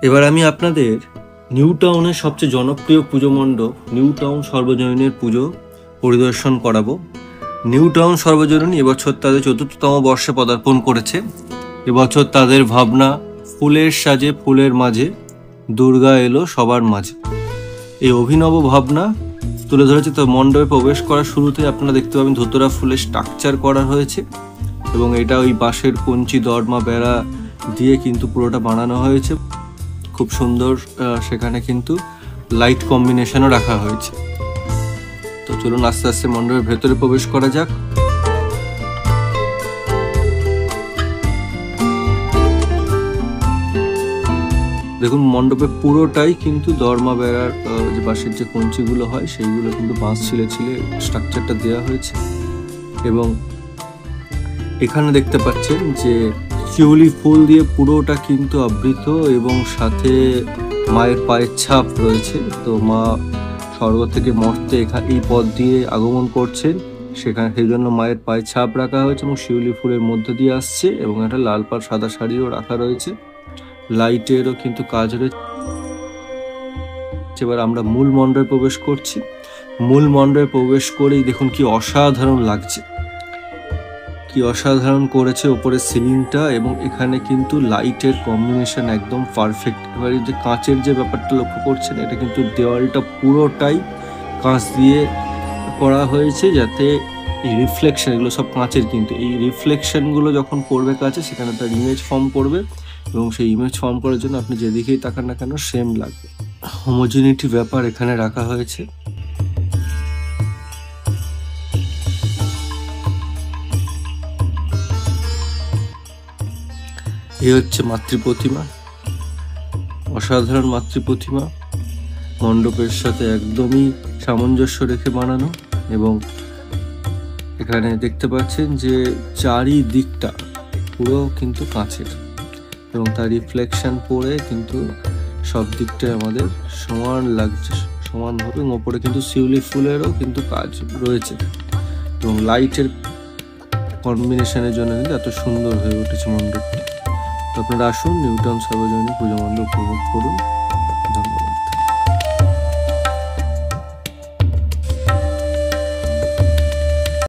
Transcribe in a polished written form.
এবার আমি আপনাদের নিউ টাউনের সবচেয়ে জনপ্রিয় পুজো মণ্ডপ নিউ টাউন সর্বজনীনের পুজো পরিদর্শন করাবো। নিউ টাউন সর্বজনীন এবছর তাদের ৪র্থতম বর্ষে পদার্পণ করেছে। এবছর তাদের ভাবনা ফুলের সাজে ফুলের মাঝে দুর্গা এলো সবার মাঝে। এই অভিনব ভাবনা তুলে ধরেছে। তো মণ্ডপে প্রবেশ করার শুরুতে আপনারা দেখতে পাবেন ধুতরা ফুলের স্ট্রাকচার করা হয়েছে এবং এটা ওই বাঁশের কঞ্চি দরমা বেড়া দিয়ে কিন্তু পুরোটা বানানো হয়েছে। খুব সুন্দর সেখানে কিন্তু লাইট কম্বিনেশনও রাখা হয়েছে। তো চলুন আস্তে আস্তে মণ্ডপের ভেতরে প্রবেশ করা যাক। দেখুন মণ্ডপের পুরোটাই কিন্তু দরমা বেড়ার যে বাঁশের যে কঞ্চিগুলো হয় সেইগুলো কিন্তু বাঁশ ছিলে ছিলে স্ট্রাকচারটা দেওয়া হয়েছে এবং এখানে দেখতে পাচ্ছেন যে শিউলি ফুল দিয়ে পুরোটা কিন্তু আবৃত এবং সাথে মায়ের পায়ের ছাপ রয়েছে। তো মা স্বর্গ থেকে মর্তে এই পথ দিয়ে আগমন করছেন, সেখানে সেই জন্য মায়ের পায়ের ছাপ রাখা হয়েছে এবং শিউলি ফুলের মধ্যে দিয়ে আসছে এবং একটা লাল পাড় সাদা শাড়িও রাখা রয়েছে। লাইটেরও কিন্তু কাজ রয়েছে। এবার আমরা মূল মণ্ডপে প্রবেশ করছি। মূল মণ্ডপে প্রবেশ করেই দেখুন কি অসাধারণ লাগছে, কি অসাধারণ করেছে ওপরের সিলিংটা এবং এখানে কিন্তু লাইটের কম্বিনেশন একদম পারফেক্ট। এবার এই যে কাঁচের যে ব্যাপারটা লক্ষ্য করছেন, এটা কিন্তু দেওয়ালটা পুরোটাই কাঁচ দিয়ে করা হয়েছে যাতে এই রিফ্লেকশন, এগুলো সব কাঁচের, কিন্তু এই রিফ্লেকশনগুলো যখন পড়বে কাছে সেখানে তার ইমেজ ফর্ম করবে এবং সেই ইমেজ ফর্ম করার জন্য আপনি যেদিকেই তাকান না কেন সেম লাগবে। হোমোজিনিটি ব্যাপার এখানে রাখা হয়েছে। এই হচ্ছে মাতৃ প্রতিমা, অসাধারণ মাতৃ প্রতিমা, মণ্ডপের সাথে একদমই সামঞ্জস্য রেখে বানানো এবং এখানে দেখতে পাচ্ছেন যে চারিদিকটা পুরো কিন্তু কাঁচের এবং তার রিফ্লেকশন পড়ে কিন্তু সব দিকটাই আমাদের সমান লাগছে, সমানভাবে। ওপরে কিন্তু শিউলি ফুলেরও কিন্তু কাজ রয়েছে এবং লাইটের কম্বিনেশনের জন্য কিন্তু এত সুন্দর হয়ে উঠেছে মণ্ডপটি। তো আপনারা আসুন নিউ টাউন সর্বজনীন পুজো মণ্ডপ উপভোগ করুন।